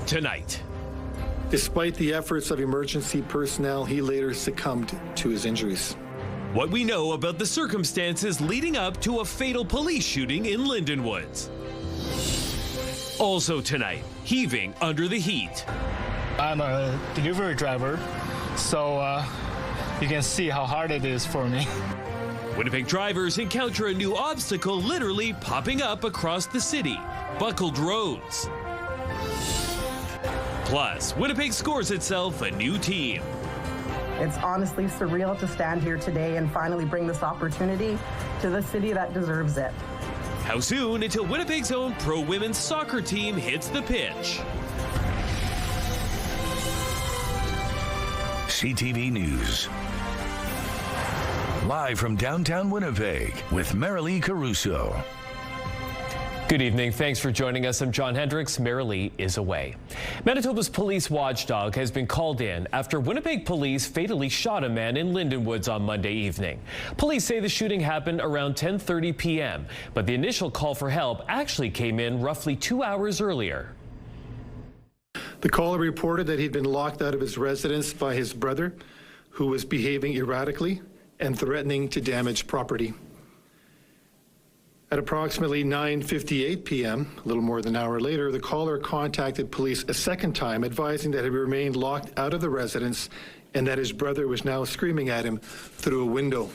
tonight. Despite the efforts of emergency personnel, he later succumbed to his injuries. What we know about the circumstances leading up to a fatal police shooting in Lindenwoods. Also tonight, heaving under the heat. I'm a delivery driver, so you can see how hard it is for me. Winnipeg drivers encounter a new obstacle literally popping up across the city: buckled roads. Plus, Winnipeg scores itself a new team. It's honestly surreal to stand here today and finally bring this opportunity to the city that deserves it. How soon until Winnipeg's own pro women's soccer team hits the pitch? CTV News. Live from downtown Winnipeg with Marilee Caruso. Good evening. Thanks for joining us. I'm John Hendricks. Marilee is away. Manitoba's police watchdog has been called in after Winnipeg police fatally shot a man in Lindenwoods on Monday evening. Police say the shooting happened around 10:30 p.m., but the initial call for help actually came in roughly 2 hours earlier. The caller reported that he'd been locked out of his residence by his brother, who was behaving erratically and threatening to damage property. At approximately 9:58 p.m., a little more than an hour later, the caller contacted police a second time, advising that he remained locked out of the residence and that his brother was now screaming at him through a window.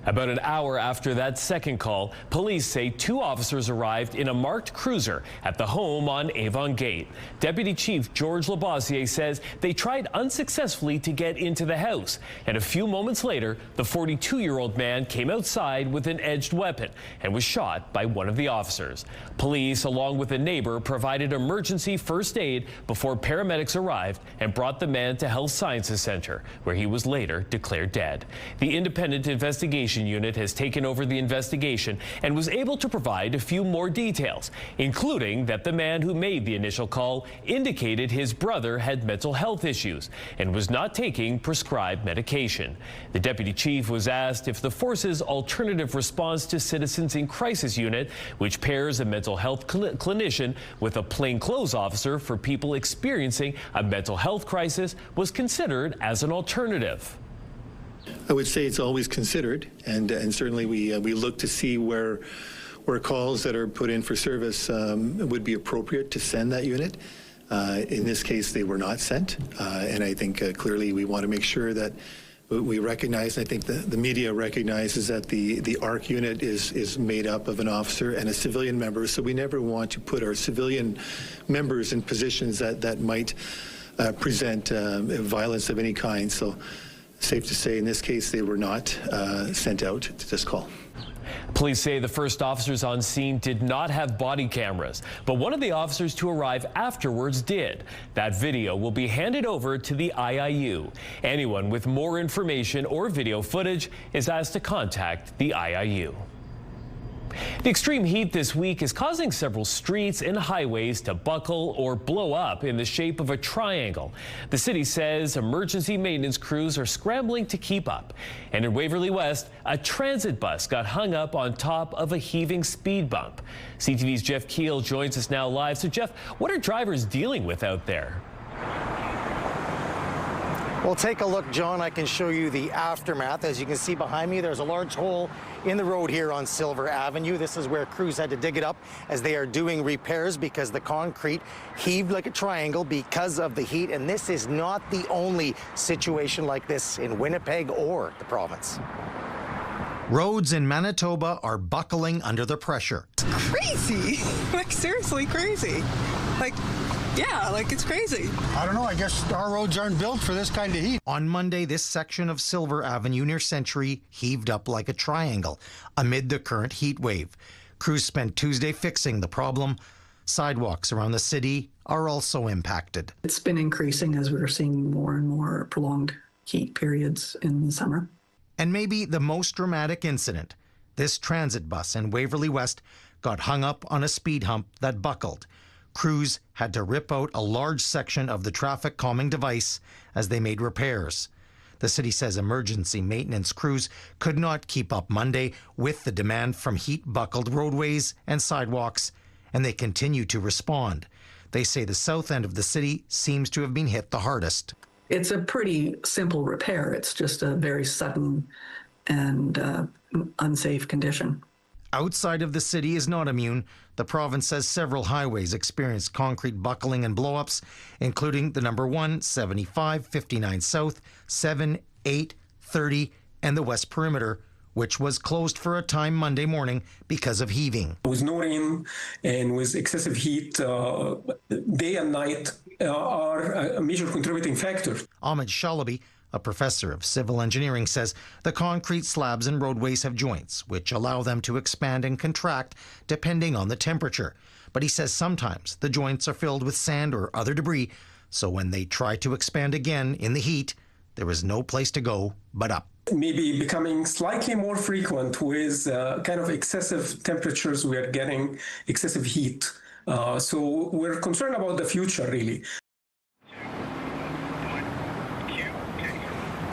About an hour after that second call, police say 2 officers arrived in a marked cruiser at the home on Avon Gate. Deputy Chief George Labossiere says they tried unsuccessfully to get into the house, and a few moments later, the 42-year-old man came outside with an edged weapon and was shot by one of the officers. Police, along with a neighbor, provided emergency first aid before paramedics arrived and brought the man to Health Sciences Center, where he was later declared dead. The independent investigation unit has taken over the investigation and was able to provide a few more details, including that the man who made the initial call indicated his brother had mental health issues and was not taking prescribed medication. The deputy chief was asked if the force's alternative response to citizens in crisis unit, which pairs a mental health clinician with a plainclothes officer for people experiencing a mental health crisis, was considered as an alternative. I would say it's always considered, and certainly we look to see where calls that are put in for service would be appropriate to send that unit. In this case, they were not sent, and I think clearly we want to make sure that we recognize, and I think the media recognizes that the ARC unit is made up of an officer and a civilian member, so we never want to put our civilian members in positions that might present violence of any kind. So, safe to say, in this case, they were not sent out to this call. Police say the first officers on scene did not have body cameras, but one of the officers to arrive afterwards did. That video will be handed over to the IIU. Anyone with more information or video footage is asked to contact the IIU. The extreme heat this week is causing several streets and highways to buckle or blow up in the shape of a triangle. The city says emergency maintenance crews are scrambling to keep up. And in Waverly West, a transit bus got hung up on top of a heaving speed bump. CTV's Jeff Keel joins us now live. So Jeff, what are drivers dealing with out there? Well, take a look, John. I can show you the aftermath. As you can see behind me, there's a large hole in the road here on Silver Avenue. This is where crews had to dig it up as they are doing repairs because the concrete heaved like a triangle because of the heat. And this is not the only situation like this in Winnipeg or the province. Roads in Manitoba are buckling under the pressure. It's crazy. Like, seriously crazy. Like, it's crazy. I don't know. I guess our roads aren't built for this kind of heat. On Monday, this section of Silver Avenue near Century heaved up like a triangle amid the current heat wave. Crews spent Tuesday fixing the problem. Sidewalks around the city are also impacted. It's been increasing as we're seeing more and more prolonged heat periods in the summer. And maybe the most dramatic incident, this transit bus in Waverly West got hung up on a speed hump that buckled. Crews had to rip out a large section of the traffic calming device as they made repairs. The city says emergency maintenance crews could not keep up Monday with the demand from heat-buckled roadways and sidewalks, and they continue to respond. They say the south end of the city seems to have been hit the hardest. It's a pretty simple repair. It's just a very sudden and unsafe condition. Outside of the city is not immune. The province says several highways experienced concrete buckling and blowups, including the number 1, 75, 59 South, 7, 8, 30, and the West Perimeter, which was closed for a time Monday morning because of heaving. With no rain and with excessive heat, day and night are a major contributing factor. Ahmed Shalabi, a professor of civil engineering, says the concrete slabs and roadways have joints, which allow them to expand and contract depending on the temperature. But he says sometimes the joints are filled with sand or other debris, so when they try to expand again in the heat, there is no place to go but up. Maybe becoming slightly more frequent with kind of excessive temperatures we are getting, excessive heat. So we're concerned about the future, really.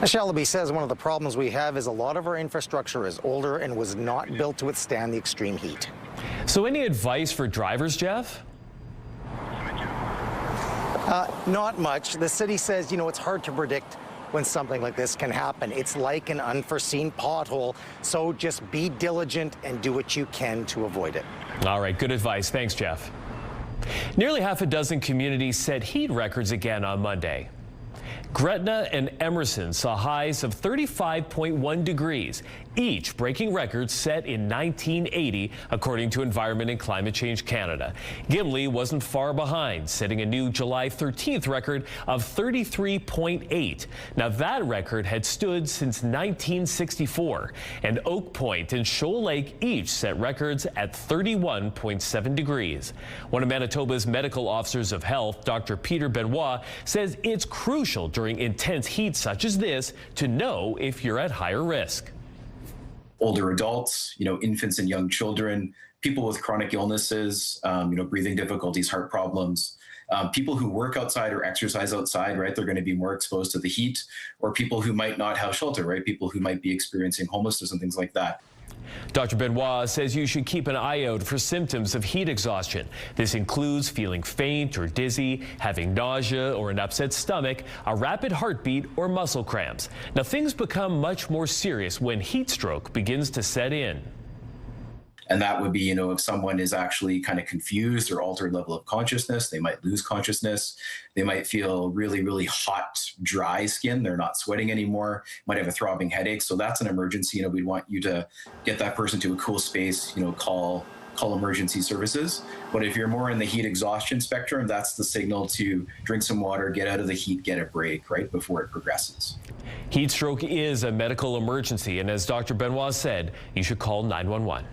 Shalaby says one of the problems we have is a lot of our infrastructure is older and was not built to withstand the extreme heat. So any advice for drivers, Jeff? Not much. The city says, it's hard to predict when something like this can happen. It's like an unforeseen pothole, so just be diligent and do what you can to avoid it. All right, good advice. Thanks, Jeff. Nearly half a dozen communities set heat records again on Monday. Gretna and Emerson saw highs of 35.1 degrees, each breaking records set in 1980, according to Environment and Climate Change Canada. Gimli wasn't far behind, setting a new July 13th record of 33.8. Now that record had stood since 1964, and Oak Point and Shoal Lake each set records at 31.7 degrees. One of Manitoba's medical officers of health, Dr. Peter Benoit, says it's crucial during intense heat such as this to know if you're at higher risk. Older adults, infants and young children, people with chronic illnesses, breathing difficulties, heart problems, people who work outside or exercise outside, right? They're going to be more exposed to the heat, or people who might not have shelter, right? People who might be experiencing homelessness and things like that. Dr. Benoit says you should keep an eye out for symptoms of heat exhaustion. This includes feeling faint or dizzy, having nausea or an upset stomach, a rapid heartbeat, or muscle cramps. Now, things become much more serious when heat stroke begins to set in. And that would be, if someone is actually kind of confused or altered level of consciousness, they might lose consciousness. They might feel really, really hot, dry skin. They're not sweating anymore, might have a throbbing headache. So that's an emergency. We'd want you to get that person to a cool space, call emergency services. But if you're more in the heat exhaustion spectrum, that's the signal to drink some water, get out of the heat, get a break, right, before it progresses. Heat stroke is a medical emergency. And as Dr. Benoit said, you should call 911.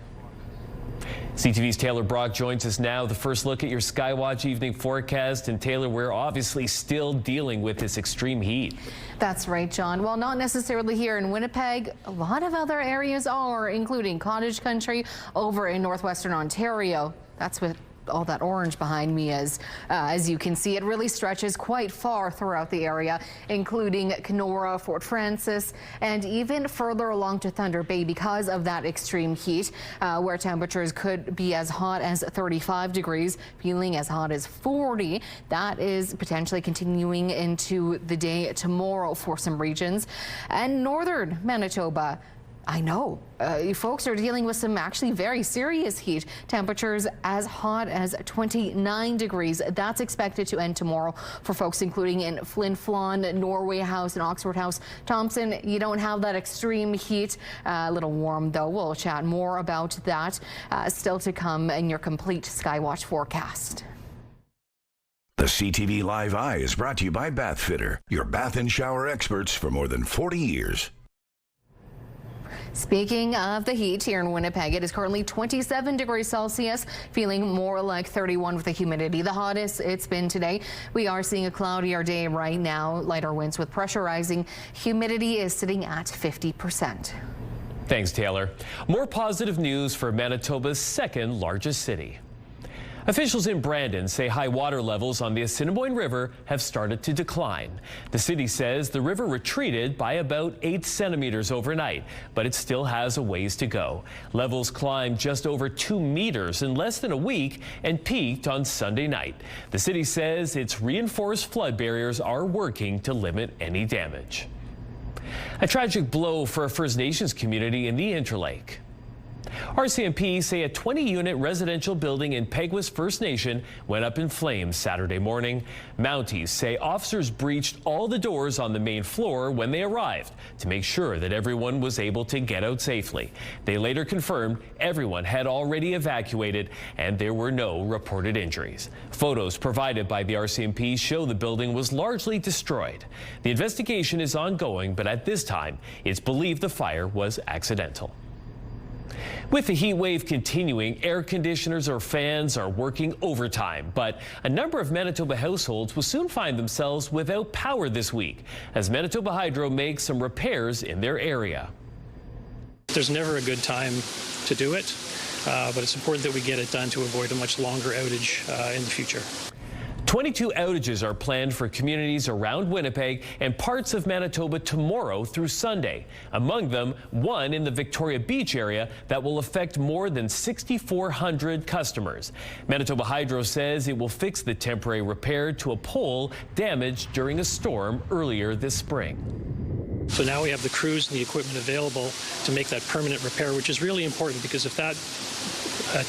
CTV's Taylor Brock joins us now. The first look at your Skywatch evening forecast. And Taylor, we're obviously still dealing with this extreme heat. That's right, John. Well, not necessarily here in Winnipeg. A lot of other areas are, including cottage country over in northwestern Ontario. That's what all that orange behind me is. As you can see, it really stretches quite far throughout the area, including Kenora, Fort Francis, and even further along to Thunder Bay because of that extreme heat, where temperatures could be as hot as 35 degrees, feeling as hot as 40. That is potentially continuing into the day tomorrow for some regions. And northern Manitoba, I know, you folks are dealing with some actually very serious heat. Temperatures as hot as 29 degrees. That's expected to end tomorrow for folks including in Flin Flon, Norway House, and Oxford House. Thompson, you don't have that extreme heat. A little warm, though. We'll chat more about that still to come in your complete Skywatch forecast. The CTV Live Eye is brought to you by Bath Fitter, your bath and shower experts for more than 40 years. Speaking of the heat here in Winnipeg, it is currently 27 degrees Celsius, feeling more like 31 with the humidity. The hottest it's been today. We are seeing a cloudier day right now, lighter winds with pressure rising. Humidity is sitting at 50%. Thanks, Taylor. More positive news for Manitoba's second largest city. Officials in Brandon say high water levels on the Assiniboine River have started to decline. The city says the river retreated by about 8 centimeters overnight, but it still has a ways to go. Levels climbed just over 2 meters in less than a week and peaked on Sunday night. The city says its reinforced flood barriers are working to limit any damage. A tragic blow for a First Nations community in the Interlake. RCMP say a 20-unit residential building in Peguis First Nation went up in flames Saturday morning. Mounties say officers breached all the doors on the main floor when they arrived to make sure that everyone was able to get out safely. They later confirmed everyone had already evacuated and there were no reported injuries. Photos provided by the RCMP show the building was largely destroyed. The investigation is ongoing, but at this time, it's believed the fire was accidental. With the heat wave continuing, air conditioners or fans are working overtime, but a number of Manitoba households will soon find themselves without power this week as Manitoba Hydro makes some repairs in their area. There's never a good time to do it, but it's important that we get it done to avoid a much longer outage in the future. 22 outages are planned for communities around Winnipeg and parts of Manitoba tomorrow through Sunday. Among them, one in the Victoria Beach area that will affect more than 6,400 customers. Manitoba Hydro says it will fix the temporary repair to a pole damaged during a storm earlier this spring. So now we have the crews and the equipment available to make that permanent repair, which is really important because if that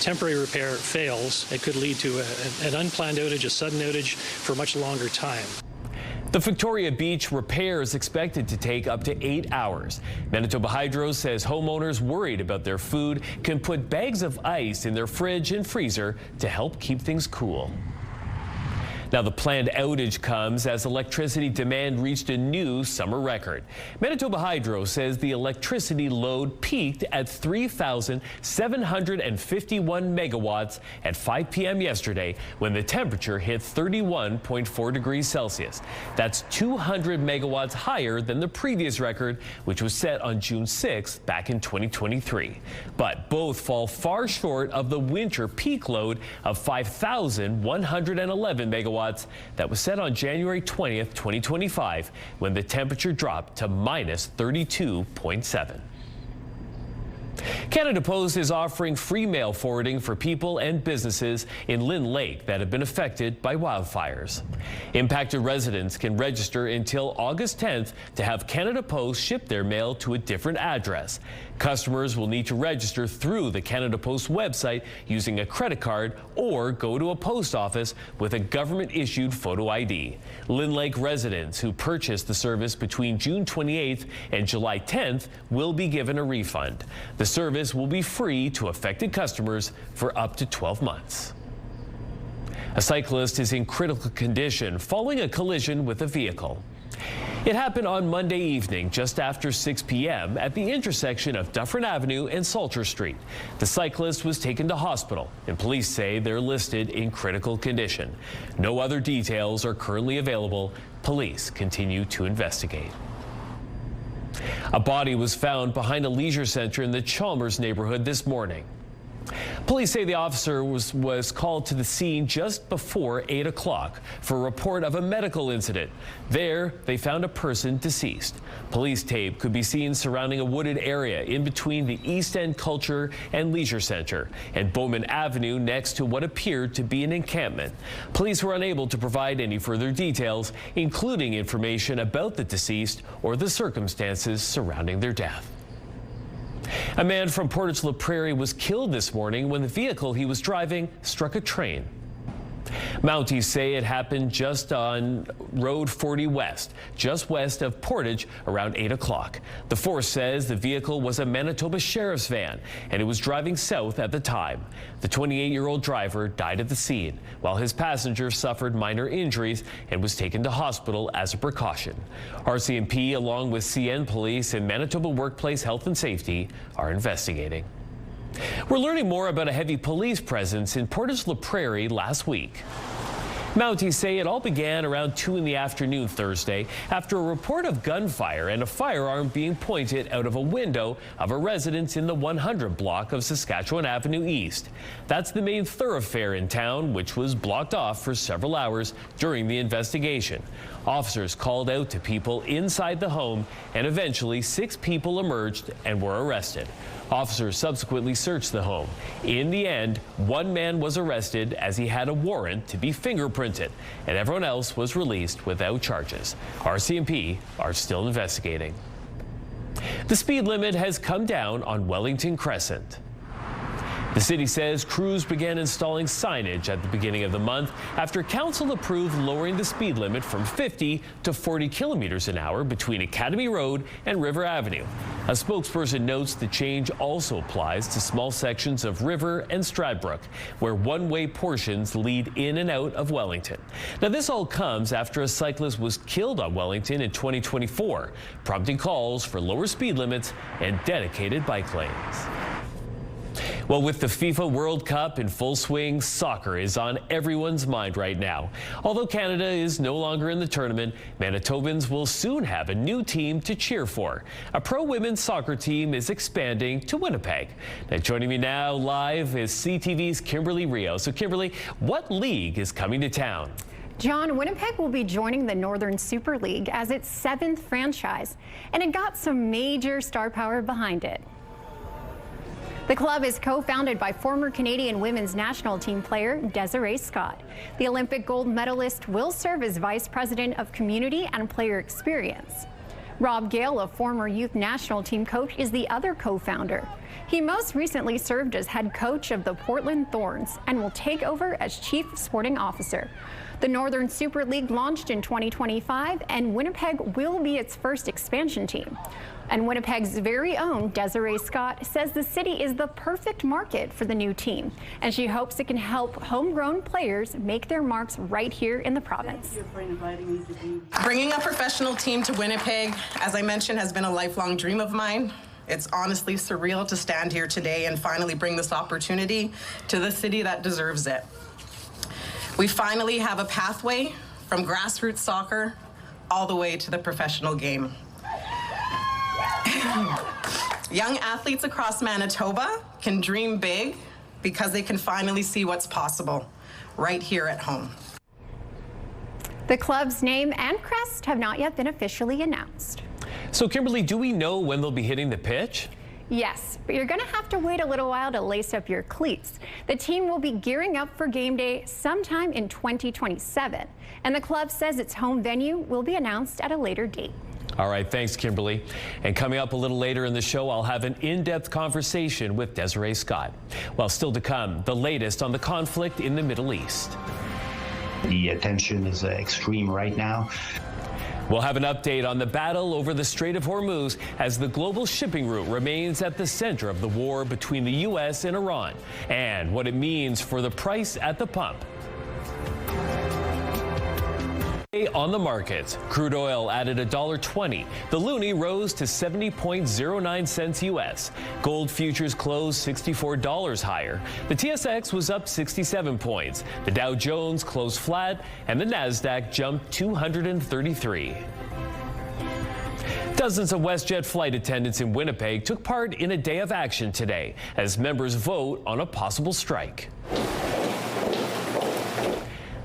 temporary repair fails, it could lead to an unplanned outage, a sudden outage for a much longer time. The Victoria Beach repair is expected to take up to 8 hours. Manitoba Hydro says homeowners worried about their food can put bags of ice in their fridge and freezer to help keep things cool. Now, the planned outage comes as electricity demand reached a new summer record. Manitoba Hydro says the electricity load peaked at 3,751 megawatts at 5 p.m. yesterday when the temperature hit 31.4 degrees Celsius. That's 200 megawatts higher than the previous record, which was set on June 6th back in 2023. But both fall far short of the winter peak load of 5,111 megawatts that was set on January 20th, 2025, when the temperature dropped to minus 32.7. Canada Post is offering free mail forwarding for people and businesses in Lynn Lake that have been affected by wildfires. Impacted residents can register until August 10th to have Canada Post ship their mail to a different address. Customers will need to register through the Canada Post website using a credit card or go to a post office with a government-issued photo ID. Lynn Lake residents who purchased the service between June 28th and July 10th will be given a refund. The service will be free to affected customers for up to 12 months. A cyclist is in critical condition following a collision with a vehicle. It happened on Monday evening just after 6 p.m. at the intersection of Dufferin Avenue and Salter Street. The cyclist was taken to hospital, and police say they're listed in critical condition. No other details are currently available. Police continue to investigate. A body was found behind a leisure center in the Chalmers neighborhood this morning. Police say the officer was called to the scene just before 8 o'clock for a report of a medical incident. There, they found a person deceased. Police tape could be seen surrounding a wooded area in between the East End Culture and Leisure Center and Bowman Avenue next to what appeared to be an encampment. Police were unable to provide any further details, including information about the deceased or the circumstances surrounding their death. A man from Portage La Prairie was killed this morning when the vehicle he was driving struck a train. Mounties say it happened just on Road 40 West, just west of Portage, around 8 o'clock. The force says the vehicle was a Manitoba Sheriff's van, and it was driving south at the time. The 28-year-old driver died at the scene, while his passenger suffered minor injuries and was taken to hospital as a precaution. RCMP, along with CN Police and Manitoba Workplace Health and Safety, are investigating. We're learning more about a heavy police presence in Portage La Prairie last week. Mounties say it all began around 2 in the afternoon Thursday after a report of gunfire and a firearm being pointed out of a window of a residence in the 100 block of Saskatchewan Avenue East. That's the main thoroughfare in town, which was blocked off for several hours during the investigation. Officers called out to people inside the home, and eventually 6 people emerged and were arrested. Officers subsequently searched the home. In the end, 1 man was arrested as he had a warrant to be fingerprinted, and everyone else was released without charges. RCMP are still investigating. The speed limit has come down on Wellington Crescent. The city says crews began installing signage at the beginning of the month after council approved lowering the speed limit from 50 to 40 kilometers an hour between Academy Road and River Avenue. A spokesperson notes the change also applies to small sections of River and Stradbrook, where one-way portions lead in and out of Wellington. Now, this all comes after a cyclist was killed on Wellington in 2024, prompting calls for lower speed limits and dedicated bike lanes. Well, with the FIFA World Cup in full swing, soccer is on everyone's mind right now. Although Canada is no longer in the tournament, Manitobans will soon have a new team to cheer for. A pro women's soccer team is expanding to Winnipeg. Now, joining me now live is CTV's Kimberly Rio. So, Kimberly, what league is coming to town? John, Winnipeg will be joining the Northern Super League as its 7th franchise, and it got some major star power behind it. The club is co-founded by former Canadian women's national team player Desiree Scott. The Olympic gold medalist will serve as Vice President of Community and Player Experience. Rob Gale, a former youth national team coach, is the other co-founder. He most recently served as head coach of the Portland Thorns and will take over as Chief Sporting Officer. The Northern Super League launched in 2025, and Winnipeg will be its first expansion team. And Winnipeg's very own Desiree Scott says the city is the perfect market for the new team, and she hopes it can help homegrown players make their marks right here in the province. Bringing a professional team to Winnipeg, as I mentioned, has been a lifelong dream of mine. It's honestly surreal to stand here today and finally bring this opportunity to the city that deserves it. We finally have a pathway from grassroots soccer all the way to the professional game. Young athletes across Manitoba can dream big because they can finally see what's possible right here at home. The club's name and crest have not yet been officially announced. So, Kimberly, do we know when they'll be hitting the pitch? Yes, but you're going to have to wait a little while to lace up your cleats. The team will be gearing up for game day sometime in 2027, and the club says its home venue will be announced at a later date. All right, thanks, Kimberly. And coming up a little later in the show, I'll have an in-depth conversation with Desiree Scott. Well, still to come, the latest on the conflict in the Middle East. The attention is extreme right now. We'll have an update on the battle over the Strait of Hormuz as the global shipping route remains at the center of the war between the U.S. and Iran, and what it means for the price at the pump. On the markets, crude oil added $1.20. The loonie rose to 70.09 cents U.S. Gold futures closed $64 higher. The TSX was up 67 points. The Dow Jones closed flat, and the Nasdaq jumped 233. Dozens of WestJet flight attendants in Winnipeg took part in a day of action today as members vote on a possible strike.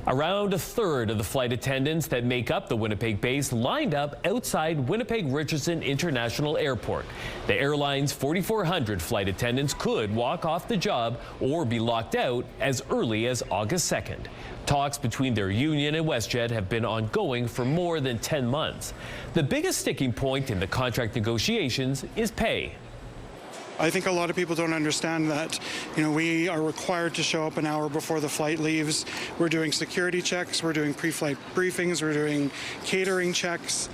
Around a third of the flight attendants that make up the Winnipeg base lined up outside Winnipeg Richardson International Airport. The airline's 4,400 flight attendants could walk off the job or be locked out as early as August 2nd. Talks between their union and WestJet have been ongoing for more than 10 months. The biggest sticking point in the contract negotiations is pay. I think a lot of people don't understand that, we are required to show up an hour before the flight leaves. We're doing security checks, we're doing pre-flight briefings, we're doing catering checks.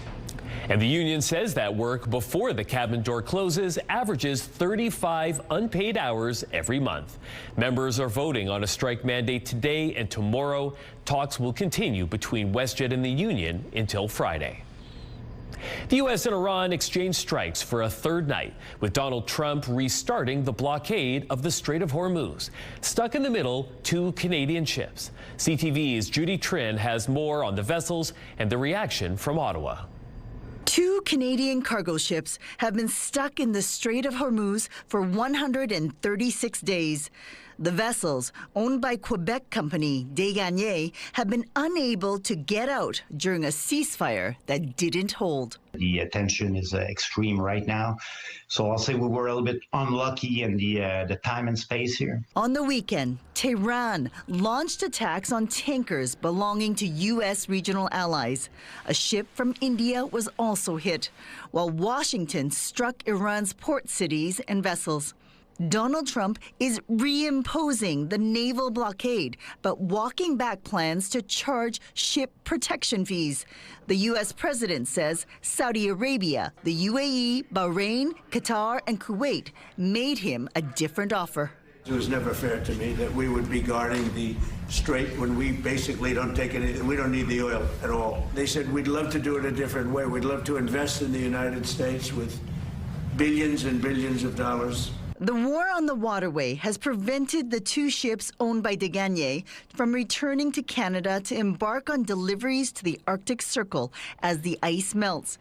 And the union says that work before the cabin door closes averages 35 unpaid hours every month. Members are voting on a strike mandate today and tomorrow. Talks will continue between WestJet and the union until Friday. The U.S. and Iran exchanged strikes for a third night, with Donald Trump restarting the blockade of the Strait of Hormuz. Stuck in the middle, 2 Canadian ships. CTV's Judy Trin has more on the vessels and the reaction from Ottawa. 2 Canadian cargo ships have been stuck in the Strait of Hormuz for 136 days. The vessels, owned by Quebec company Desgagnés, have been unable to get out during a ceasefire that didn't hold. The tension is extreme right now, so I'll say we were a little bit unlucky in the time and space here. On the weekend, Tehran launched attacks on tankers belonging to U.S. regional allies. A ship from India was also hit, while Washington struck Iran's port cities and vessels. Donald Trump is reimposing the naval blockade, but walking back plans to charge ship protection fees. The U.S. president says Saudi Arabia, the UAE, Bahrain, Qatar, and Kuwait made him a different offer. It was never fair to me that we would be guarding the strait when we basically don't take any, we don't need the oil at all. They said we'd love to do it a different way. We'd love to invest in the United States with billions and billions of dollars. The war on the waterway has prevented the 2 ships owned by Desgagnés from returning to Canada to embark on deliveries to the Arctic Circle as the ice melts.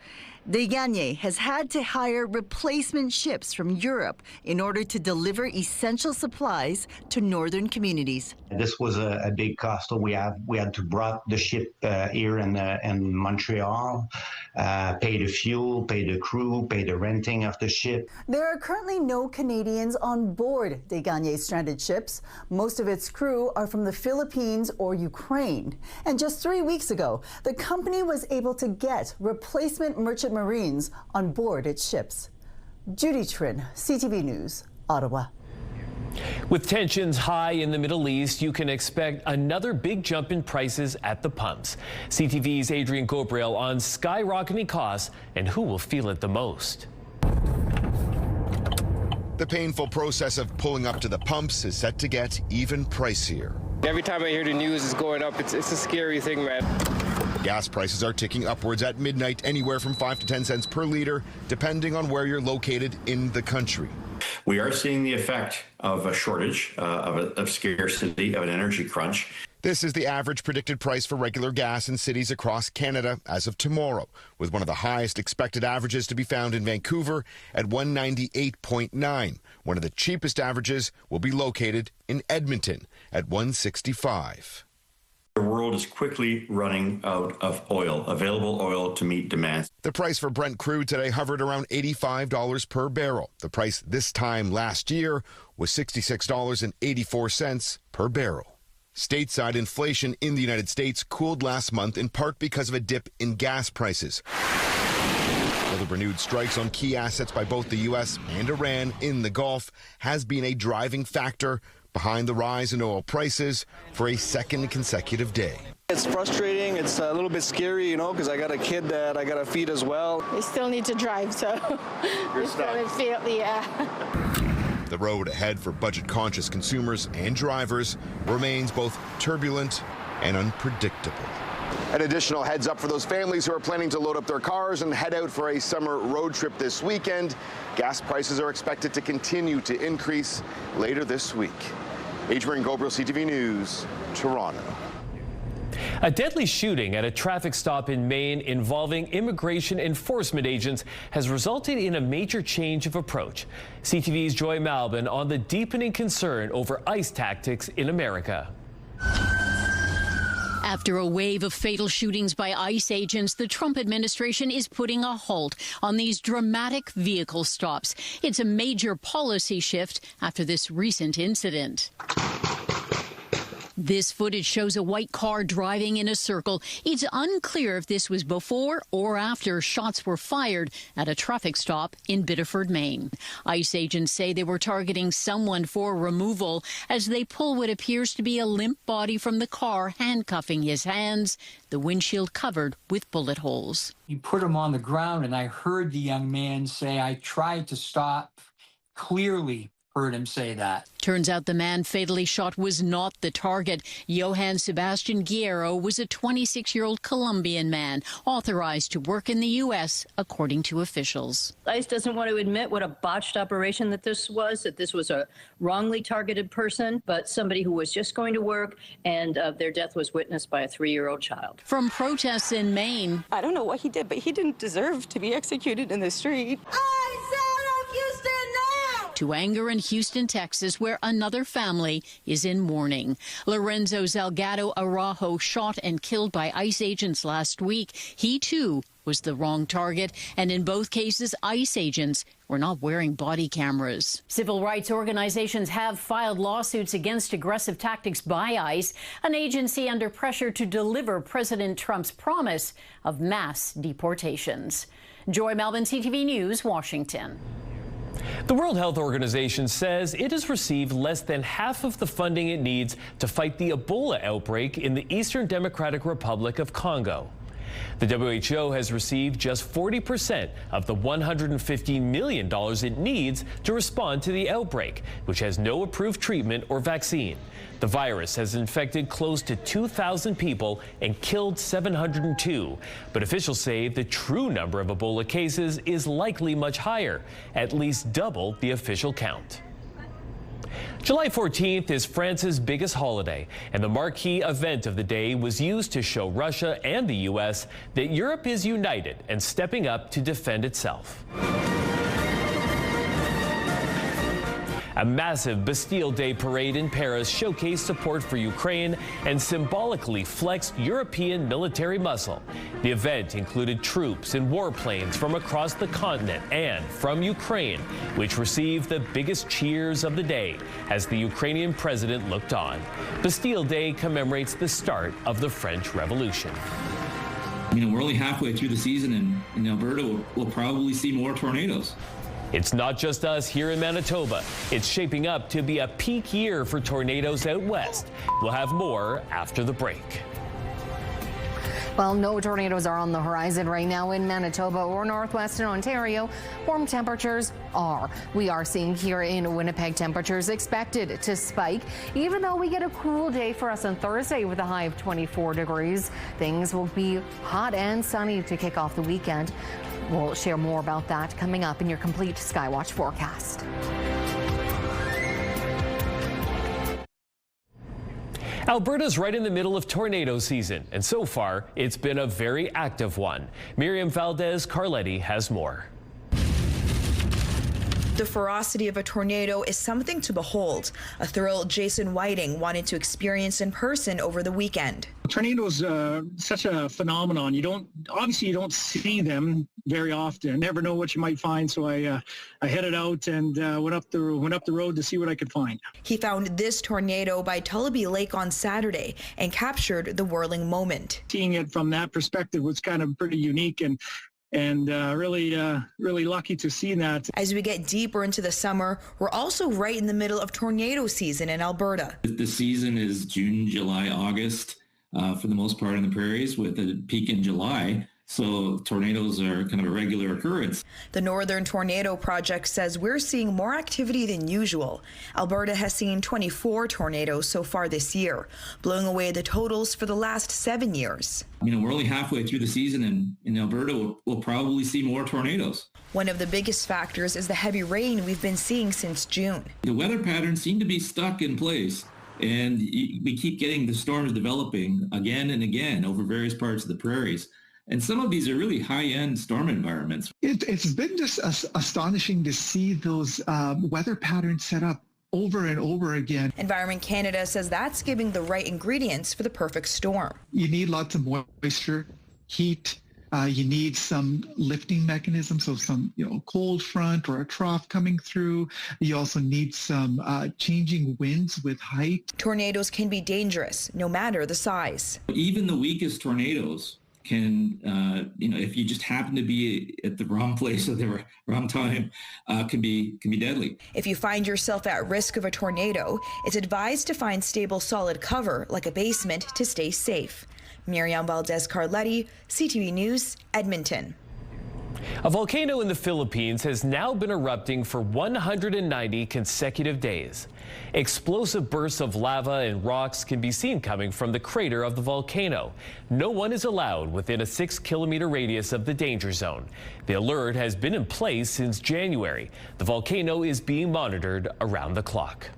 Desgagnés has had to hire replacement ships from Europe in order to deliver essential supplies to northern communities. This was a big cost. So we had to brought the ship here in Montreal, pay the fuel, pay the crew, pay the renting of the ship. There are currently no Canadians on board Desgagnés stranded ships. Most of its crew are from the Philippines or Ukraine. And just 3 weeks ago, the company was able to get replacement merchant marines on board its ships. Judy Trin, CTV News, Ottawa. With tensions high in the Middle East, you can expect another big jump in prices at the pumps. CTV's Adrian Gobriel on skyrocketing costs and who will feel it the most. The painful process of pulling up to the pumps is set to get even pricier. Every time I hear the news is going up, it's a scary thing, man. Gas prices are ticking upwards at midnight, anywhere from 5 to 10 cents per liter, depending on where you're located in the country. We are seeing the effect of a shortage, of scarcity, of an energy crunch. This is the average predicted price for regular gas in cities across Canada as of tomorrow, with one of the highest expected averages to be found in Vancouver at 198.9. One of the cheapest averages will be located in Edmonton at 165. The world is quickly running out of oil, available oil to meet demand. The price for Brent crude today hovered around $85 per barrel. The price this time last year was $66.84 per barrel. Stateside inflation in the United States cooled last month in part because of a dip in gas prices. While the renewed strikes on key assets by both the U.S. and Iran in the Gulf has been a driving factor behind the rise in oil prices for a second consecutive day. It's frustrating. It's a little bit scary, you know, because I got a kid that I got to feed as well. We still need to drive, so we're still feel, yeah. The road ahead for budget-conscious consumers and drivers remains both turbulent and unpredictable. An additional heads up for those families who are planning to load up their cars and head out for a summer road trip this weekend. Gas prices are expected to continue to increase later this week. Adrian Gobriel, CTV News, Toronto. A deadly shooting at a traffic stop in Maine involving immigration enforcement agents has resulted in a major change of approach. CTV's Joy Malbin on the deepening concern over ICE tactics in America. After a wave of fatal shootings by ICE agents, the Trump administration is putting a halt on these dramatic vehicle stops. It's a major policy shift after this recent incident. This footage shows a white car driving in a circle. It's unclear if this was before or after shots were fired at a traffic stop in Biddeford, Maine. ICE agents say they were targeting someone for removal as they pull what appears to be a limp body from the car, handcuffing his hands, the windshield covered with bullet holes. He put him on the ground, and I heard the young man say, "I tried to stop. Clearly, heard him say that. Turns out the man fatally shot was not the target. Johann Sebastian Guerrero was a 26-year-old Colombian man authorized to work in the U.S., according to officials. ICE doesn't want to admit what a botched operation that this was a wrongly targeted person, but somebody who was just going to work, and their death was witnessed by a 3-year-old child. From protests in Maine. I don't know what he did, but he didn't deserve to be executed in the street. To anger in Houston, Texas, where another family is in mourning. Lorenzo Salgado Araujo shot and killed by ICE agents last week. He, too, was the wrong target, and in both cases, ICE agents were not wearing body cameras. Civil rights organizations have filed lawsuits against aggressive tactics by ICE, an agency under pressure to deliver President Trump's promise of mass deportations. Joy Melvin, CTV News, Washington. The World Health Organization says it has received less than half of the funding it needs to fight the Ebola outbreak in the Eastern Democratic Republic of Congo. The WHO has received just 40% of the $150 million it needs to respond to the outbreak, which has no approved treatment or vaccine. The virus has infected close to 2,000 people and killed 702. But officials say the true number of Ebola cases is likely much higher, at least double the official count. July 14th is France's biggest holiday, and the marquee event of the day was used to show Russia and the U.S. that Europe is united and stepping up to defend itself. A massive Bastille Day parade in Paris showcased support for Ukraine and symbolically flexed European military muscle. The event included troops and warplanes from across the continent and from Ukraine, which received the biggest cheers of the day as the Ukrainian president looked on. Bastille Day commemorates the start of the French Revolution. We're only halfway through the season, and in Alberta, we'll probably see more tornadoes. It's not just us here in Manitoba. It's shaping up to be a peak year for tornadoes out west. We'll have more after the break. Well, no tornadoes are on the horizon right now in Manitoba or northwestern Ontario. Warm temperatures are. We are seeing here in Winnipeg temperatures expected to spike, even though we get a cool day for us on Thursday with a high of 24 degrees. Things will be hot and sunny to kick off the weekend. We'll share more about that coming up in your complete Skywatch forecast. Alberta's right in the middle of tornado season, and so far, it's been a very active one. Miriam Valdez-Carletti has more. The ferocity of a tornado is something to behold, a thrill Jason Whiting wanted to experience in person over the weekend. Tornadoes are such a phenomenon. You don't see them very often. Never know what you might find, so I headed out and went up the road to see what I could find. He found this tornado by Tullabee Lake on Saturday and captured the whirling moment. Seeing it from that perspective was kind of pretty unique and really lucky to see that. As we get deeper into the summer, we're also right in the middle of tornado season in Alberta. The season is June, July, August for the most part in the prairies, with a peak in July. So tornadoes are kind of a regular occurrence. The Northern Tornado Project says we're seeing more activity than usual. Alberta has seen 24 tornadoes so far this year, blowing away the totals for the last 7 years. We're only halfway through the season, and in Alberta, we'll probably see more tornadoes. One of the biggest factors is the heavy rain we've been seeing since June. The weather patterns seem to be stuck in place, and we keep getting the storms developing again and again over various parts of the prairies. And some of these are really high-end storm environments. It's been just astonishing to see those weather patterns set up over and over again. Environment Canada says that's giving the right ingredients for the perfect storm. You need lots of moisture, heat. You need some lifting mechanism, so some cold front or a trough coming through. You also need some changing winds with height. Tornadoes can be dangerous, no matter the size. Even the weakest tornadoes can, if you just happen to be at the wrong place at the wrong time, can be deadly. If you find yourself at risk of a tornado, it's advised to find stable, solid cover, like a basement, to stay safe. Miriam Valdez-Carletti, CTV News, Edmonton. A volcano in the Philippines has now been erupting for 190 consecutive days. Explosive bursts of lava and rocks can be seen coming from the crater of the volcano. No one is allowed within a 6-kilometer radius of the danger zone. The alert has been in place since January. The volcano is being monitored around the clock.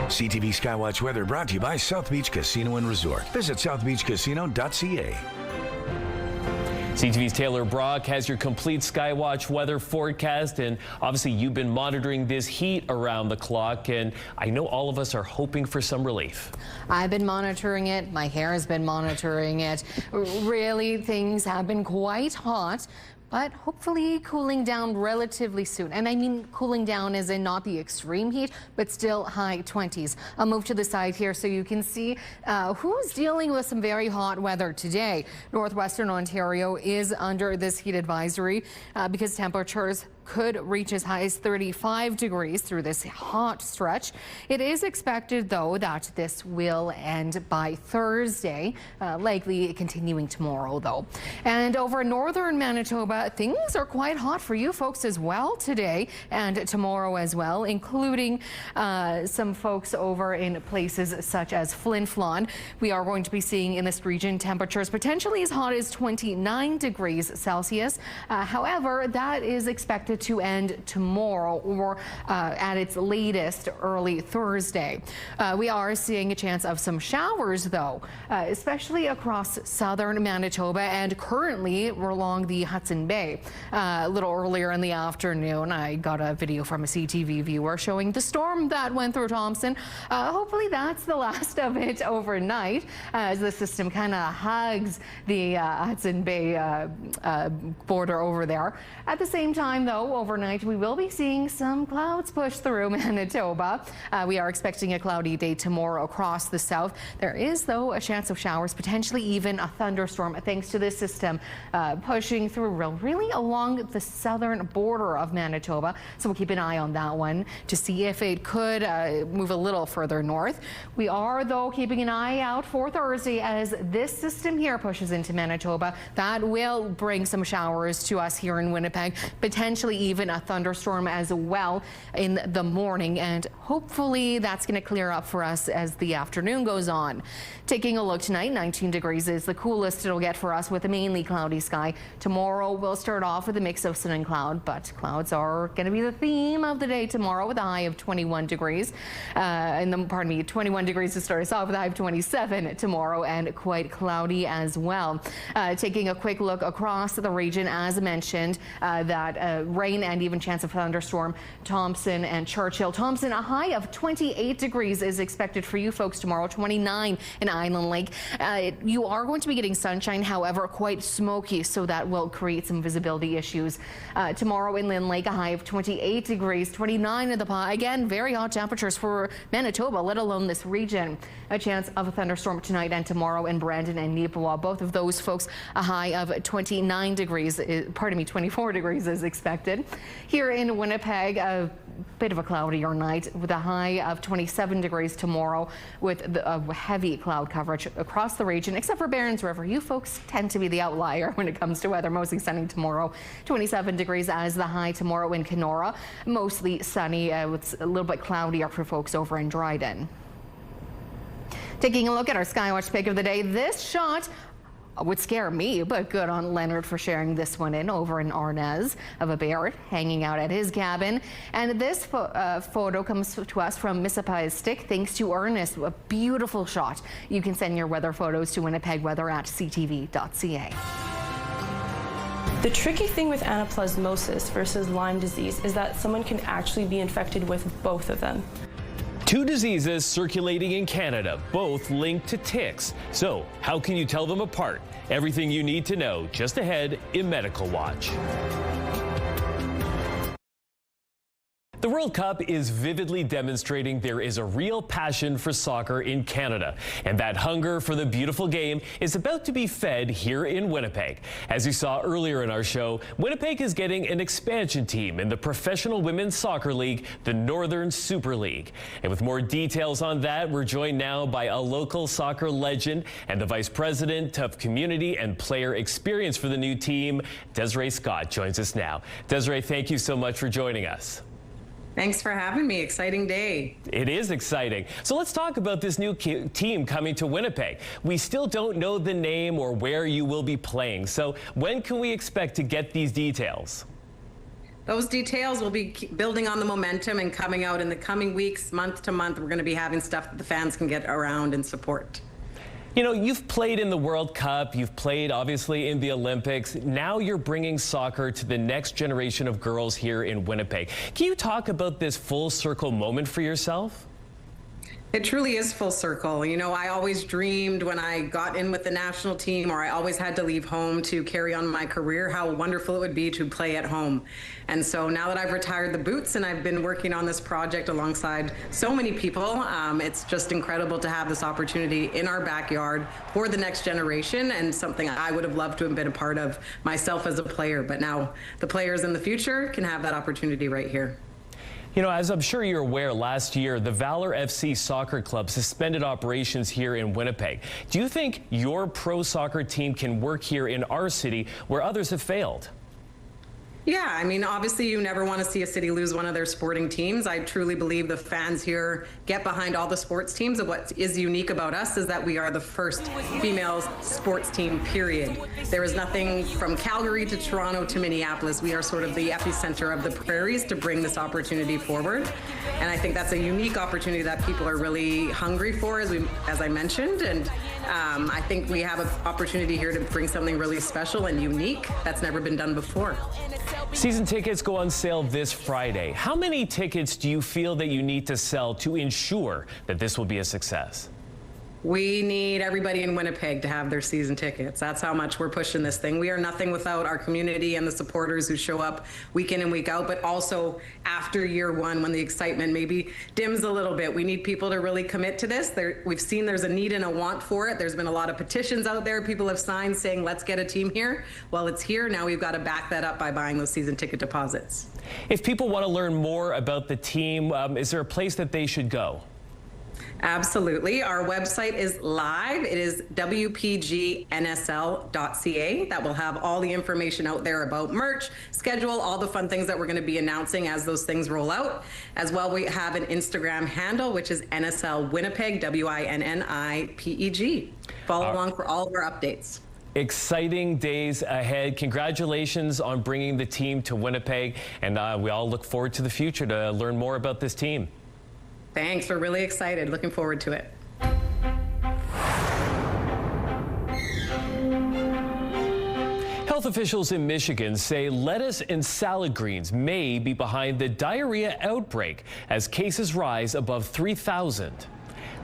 CTV Skywatch weather brought to you by South Beach Casino and Resort. Visit southbeachcasino.ca. CTV's Taylor Brock has your complete Skywatch weather forecast, and obviously you've been monitoring this heat around the clock, and I know all of us are hoping for some relief. I've been monitoring it. My hair has been monitoring it. Really, things have been quite hot, but hopefully cooling down relatively soon. And I mean cooling down as in not the extreme heat, but still high 20s. I'll move to the side here so you can see who's dealing with some very hot weather today. Northwestern Ontario is under this heat advisory because temperatures could reach as high as 35 degrees through this hot stretch. It is expected, though, that this will end by Thursday, likely continuing tomorrow, though. And over northern Manitoba, things are quite hot for you folks as well today and tomorrow as well, including some folks over in places such as Flin Flon. We are going to be seeing in this region temperatures potentially as hot as 29 degrees Celsius. However, that is expected to end tomorrow or at its latest early Thursday. We are seeing a chance of some showers, though, especially across southern Manitoba and currently along the Hudson Bay. A little earlier in the afternoon, I got a video from a CTV viewer showing the storm that went through Thompson. Hopefully that's the last of it overnight as the system kind of hugs the Hudson Bay border over there. At the same time, though, overnight we will be seeing some clouds push through Manitoba. We are expecting a cloudy day tomorrow across the south. There is, though, a chance of showers, potentially even a thunderstorm, thanks to this system pushing through really along the southern border of Manitoba. So we'll keep an eye on that one to see if it could move a little further north. We are, though, keeping an eye out for Thursday as this system here pushes into Manitoba. That will bring some showers to us here in Winnipeg, potentially even a thunderstorm as well in the morning, and hopefully that's going to clear up for us as the afternoon goes on. Taking a look tonight, 19 degrees is the coolest it'll get for us with a mainly cloudy sky. Tomorrow we'll start off with a mix of sun and cloud, but clouds are going to be the theme of the day tomorrow with a high of 21 degrees. 21 degrees to start us off with a high of 27 tomorrow and quite cloudy as well. Taking a quick look across the region, as mentioned, that rain and even chance of thunderstorm, Thompson and Churchill. Thompson, a high of 28 degrees is expected for you folks tomorrow, 29 in Island Lake. You are going to be getting sunshine, however, quite smoky, so that will create some visibility issues. Tomorrow in Lynn Lake, a high of 28 degrees, 29 in the Pas. Again, very hot temperatures for Manitoba, let alone this region. A chance of a thunderstorm tonight and tomorrow in Brandon and Neepawa. Both of those folks, a high of 29 degrees, 24 degrees is expected. Here in Winnipeg, a bit of a cloudier night with a high of 27 degrees tomorrow with a heavy cloud coverage across the region, except for Barons River. You folks tend to be the outlier when it comes to weather. Mostly sunny tomorrow, 27 degrees as the high tomorrow in Kenora. Mostly sunny with a little bit cloudier for folks over in Dryden. Taking a look at our Skywatch pick of the day, this shot would scare me, but good on Leonard for sharing this one in over in Arnez of a bear hanging out at his cabin. And this photo comes to us from Mississippi's Stick, thanks to Ernest. A beautiful shot. You can send your weather photos to winnipegweather@ctv.ca. The tricky thing with anaplasmosis versus Lyme disease is that someone can actually be infected with both of them. Two diseases circulating in Canada, both linked to ticks. So how can you tell them apart? Everything you need to know just ahead in Medical Watch. The The World Cup is vividly demonstrating there is a real passion for soccer in Canada, and that hunger for the beautiful game is about to be fed here in Winnipeg. As you saw earlier in our show, Winnipeg is getting an expansion team in the Professional Women's Soccer League, the Northern Super League. And with more details on that, we're joined now by a local soccer legend and the Vice President of Community and Player Experience for the new team, Desiree Scott, joins us now. Desiree, thank you so much for joining us. Thanks for having me. Exciting day. It is exciting. So let's talk about this new team coming to Winnipeg. We still don't know the name or where you will be playing. So when can we expect to get these details? Those details will be building on the momentum and coming out in the coming weeks, month to month. We're going to be having stuff that the fans can get around and support. You know, you've played in the World Cup, you've played obviously in the Olympics. Now you're bringing soccer to the next generation of girls here in Winnipeg. Can you talk about this full circle moment for yourself? It truly is full circle. You know, I always dreamed when I got in with the national team, or I always had to leave home to carry on my career, how wonderful it would be to play at home. And so now that I've retired the boots and I've been working on this project alongside so many people, it's just incredible to have this opportunity in our backyard for the next generation, and something I would have loved to have been a part of myself as a player. But now the players in the future can have that opportunity right here. You know, as I'm sure you're aware, last year, the Valor FC Soccer Club suspended operations here in Winnipeg. Do you think your pro soccer team can work here in our city where others have failed? Yeah, I mean, obviously you never want to see a city lose one of their sporting teams. I truly believe the fans here get behind all the sports teams, and what is unique about us is that we are the first female sports team, period. There is nothing from Calgary to Toronto to Minneapolis. We are sort of the epicenter of the prairies to bring this opportunity forward. And I think that's a unique opportunity that people are really hungry for, as I mentioned. And I think we have an opportunity here to bring something really special and unique that's never been done before. Season tickets go on sale this Friday. How many tickets do you feel that you need to sell to ensure that this will be a success? We need everybody in Winnipeg to have their season tickets. That's how much we're pushing this thing. We are nothing without our community and the supporters who show up week in and week out, but also after year one, when the excitement maybe dims a little bit. We need people to really commit to this. We've seen there's a need and a want for it. There's been a lot of petitions out there. People have signed saying, let's get a team here. Well, it's here. Now we've got to back that up by buying those season ticket deposits. If people want to learn more about the team, is there a place that they should go? Absolutely. Our website is live. It is wpgnsl.ca. That will have all the information out there about merch, schedule, all the fun things that we're going to be announcing as those things roll out. As well, we have an Instagram handle, which is NSL Winnipeg, WINNIPEG. Follow along for all of our updates. Exciting days ahead. Congratulations on bringing the team to Winnipeg, and we all look forward to the future to learn more about this team. Thanks. We're really excited. Looking forward to it. Health officials in Michigan say lettuce and salad greens may be behind the diarrhea outbreak as cases rise above 3,000.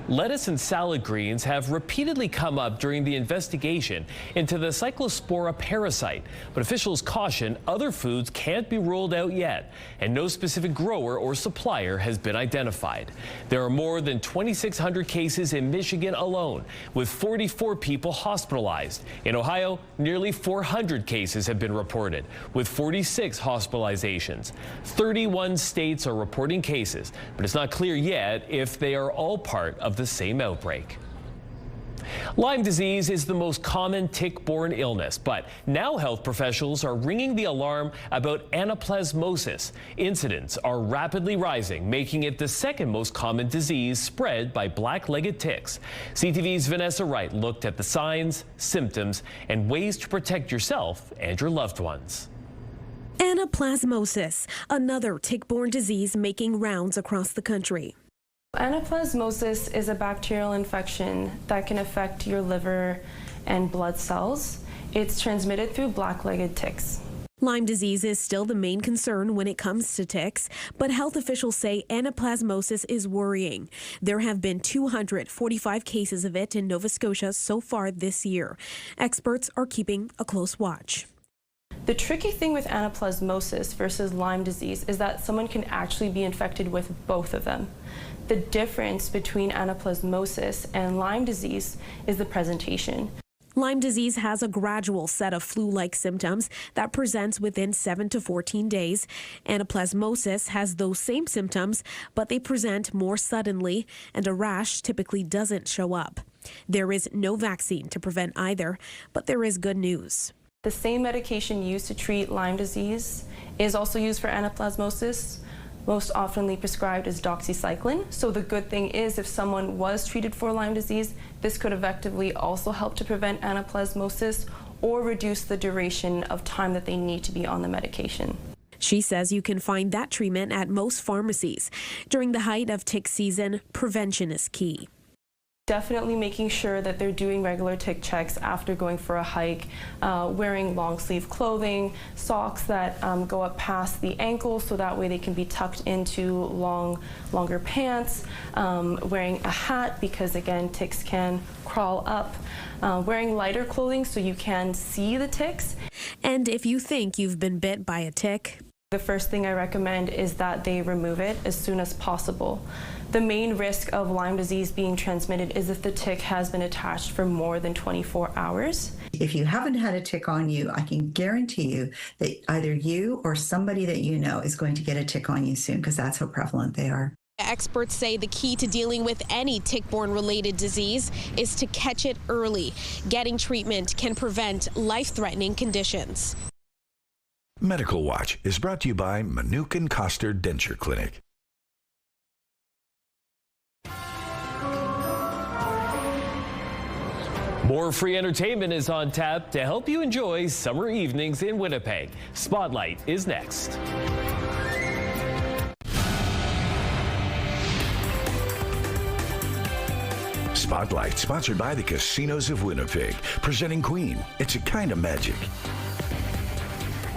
Lettuce and salad greens have repeatedly come up during the investigation into the Cyclospora parasite, but officials caution other foods can't be ruled out yet, and no specific grower or supplier has been identified. There are more than 2,600 cases in Michigan alone, with 44 people hospitalized. In Ohio, nearly 400 cases have been reported, with 46 hospitalizations. 31 states are reporting cases, but it's not clear yet if they are all part of the same outbreak. Lyme disease is the most common tick-borne illness, but now health professionals are ringing the alarm about anaplasmosis. Incidents are rapidly rising, making it the second most common disease spread by black-legged ticks. CTV's Vanessa Wright looked at the signs, symptoms, and ways to protect yourself and your loved ones. Anaplasmosis, another tick-borne disease making rounds across the country. Anaplasmosis is a bacterial infection that can affect your liver and blood cells. It's transmitted through black-legged ticks. Lyme disease is still the main concern when it comes to ticks, but health officials say anaplasmosis is worrying. There have been 245 cases of it in Nova Scotia so far this year. Experts are keeping a close watch. The tricky thing with anaplasmosis versus Lyme disease is that someone can actually be infected with both of them. The difference between anaplasmosis and Lyme disease is the presentation. Lyme disease has a gradual set of flu-like symptoms that presents within 7 to 14 days. Anaplasmosis has those same symptoms, but they present more suddenly, and a rash typically doesn't show up. There is no vaccine to prevent either, but there is good news. The same medication used to treat Lyme disease is also used for anaplasmosis, most oftenly prescribed is doxycycline. So the good thing is if someone was treated for Lyme disease, this could effectively also help to prevent anaplasmosis or reduce the duration of time that they need to be on the medication. She says you can find that treatment at most pharmacies. During the height of tick season, prevention is key. Definitely making sure that they're doing regular tick checks after going for a hike, wearing long sleeve clothing, socks that go up past the ankle so that way they can be tucked into longer pants, wearing a hat because again ticks can crawl up, wearing lighter clothing so you can see the ticks. And if you think you've been bit by a tick, the first thing I recommend is that they remove it as soon as possible. The main risk of Lyme disease being transmitted is if the tick has been attached for more than 24 hours. If you haven't had a tick on you, I can guarantee you that either you or somebody that you know is going to get a tick on you soon because that's how prevalent they are. Experts say the key to dealing with any tick-borne related disease is to catch it early. Getting treatment can prevent life-threatening conditions. Medical Watch is brought to you by Manukin Koster Denture Clinic. More free entertainment is on tap to help you enjoy summer evenings in Winnipeg. Spotlight is next. Spotlight, sponsored by the Casinos of Winnipeg, presenting Queen. It's a kind of magic.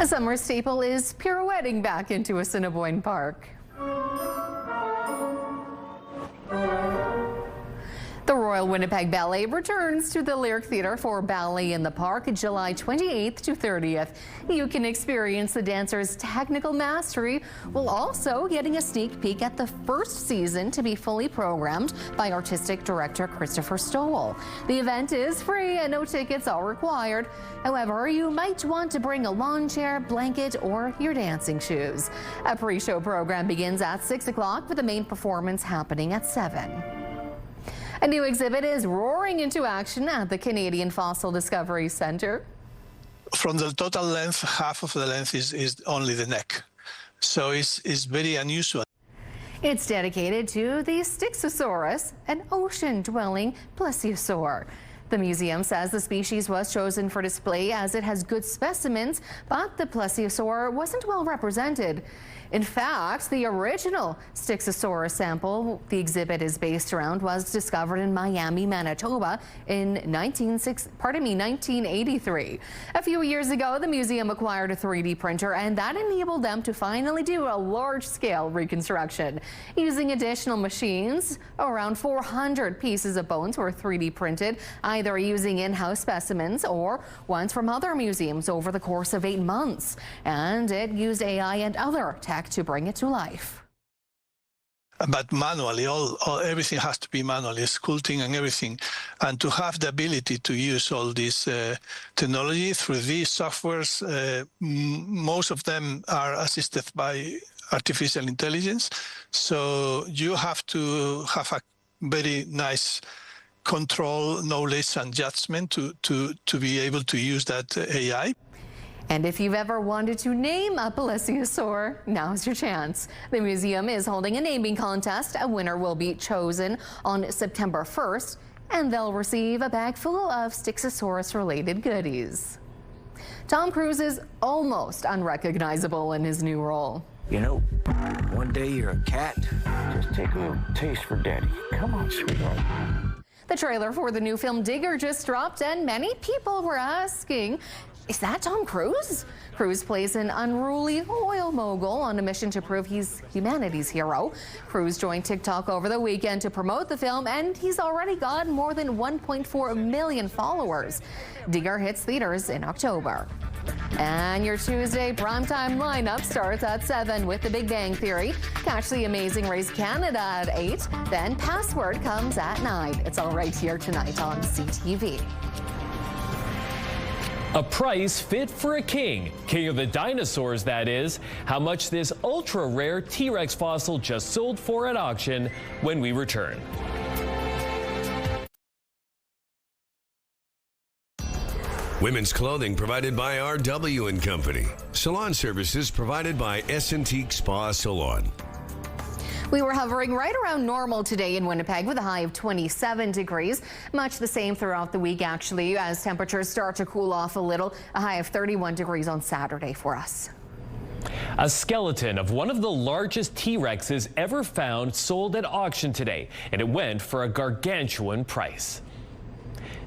A summer staple is pirouetting back into Assiniboine Park. The Royal Winnipeg Ballet returns to the Lyric Theatre for Ballet in the Park July 28th to 30th. You can experience the dancers' technical mastery while also getting a sneak peek at the first season to be fully programmed by artistic director Christopher Stowell. The event is free and no tickets are required. However, you might want to bring a lawn chair, blanket, or your dancing shoes. A pre-show program begins at 6 o'clock with the main performance happening at 7. A new exhibit is roaring into action at the Canadian Fossil Discovery Centre. From the total length, half of the length is only the neck. So it's very unusual. It's dedicated to the Styxosaurus, an ocean-dwelling plesiosaur. The museum says the species was chosen for display as it has good specimens, but the plesiosaur wasn't well represented. In fact, the original Styxosaurus sample the exhibit is based around was discovered in Miami, Manitoba in 1983. A few years ago, the museum acquired a 3D printer, and that enabled them to finally do a large-scale reconstruction. Using additional machines, around 400 pieces of bones were 3D printed, either using in-house specimens or ones from other museums over the course of 8 months. And it used AI and other tech to bring it to life. But manually, everything has to be manually, sculpting and everything. And to have the ability to use all this technology through these softwares, most of them are assisted by artificial intelligence. So you have to have a very nice control, knowledge and judgment to be able to use that AI. And if you've ever wanted to name a plesiosaur, now's your chance. The museum is holding a naming contest. A winner will be chosen on September 1st, and they'll receive a bag full of Styxosaurus-related goodies. Tom Cruise is almost unrecognizable in his new role. You know, one day you're a cat. Just take a little taste for Daddy. Come on, sweetheart. The trailer for the new film Digger just dropped, and many people were asking, is that Tom Cruise? Cruise plays an unruly oil mogul on a mission to prove he's humanity's hero. Cruise joined TikTok over the weekend to promote the film, and he's already got more than 1.4 million followers. Digger hits theaters in October. And your Tuesday primetime lineup starts at 7 with The Big Bang Theory. Catch The Amazing Race Canada at 8. Then Password comes at 9. It's all right here tonight on CTV. A price fit for a king. King of the dinosaurs, that is. How much this ultra-rare T-Rex fossil just sold for at auction when we return. Women's clothing provided by RW & Company. Salon services provided by S&T Spa Salon. We were hovering right around normal today in Winnipeg with a high of 27 degrees. Much the same throughout the week, actually, as temperatures start to cool off a little. A high of 31 degrees on Saturday for us. A skeleton of one of the largest T-Rexes ever found sold at auction today, and it went for a gargantuan price.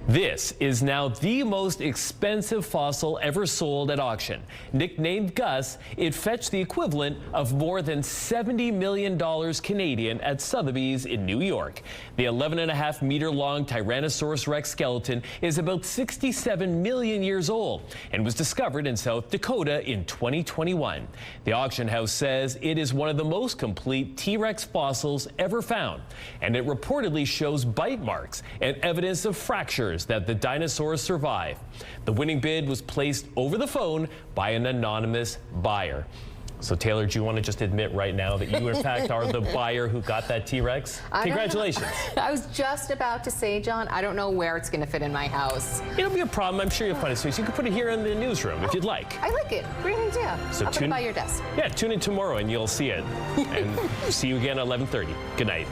This is now the most expensive fossil ever sold at auction. Nicknamed Gus, it fetched the equivalent of more than $70 million Canadian at Sotheby's in New York. The 11.5 meter long Tyrannosaurus Rex skeleton is about 67 million years old and was discovered in South Dakota in 2021. The auction house says it is one of the most complete T-Rex fossils ever found, and it reportedly shows bite marks and evidence of fractures that the dinosaurs survived. The winning bid was placed over the phone by an anonymous buyer. So Taylor, do you want to just admit right now that you in fact are the buyer who got that T-Rex? Congratulations. I was just about to say, John, I don't know where it's going to fit in my house. It'll be a problem. I'm sure you'll find a space. You can put it here in the newsroom if you'd like. I like it. Great idea. So I'll put it by your desk. Yeah, tune in tomorrow and you'll see it. And see you again at 11:30. Good night.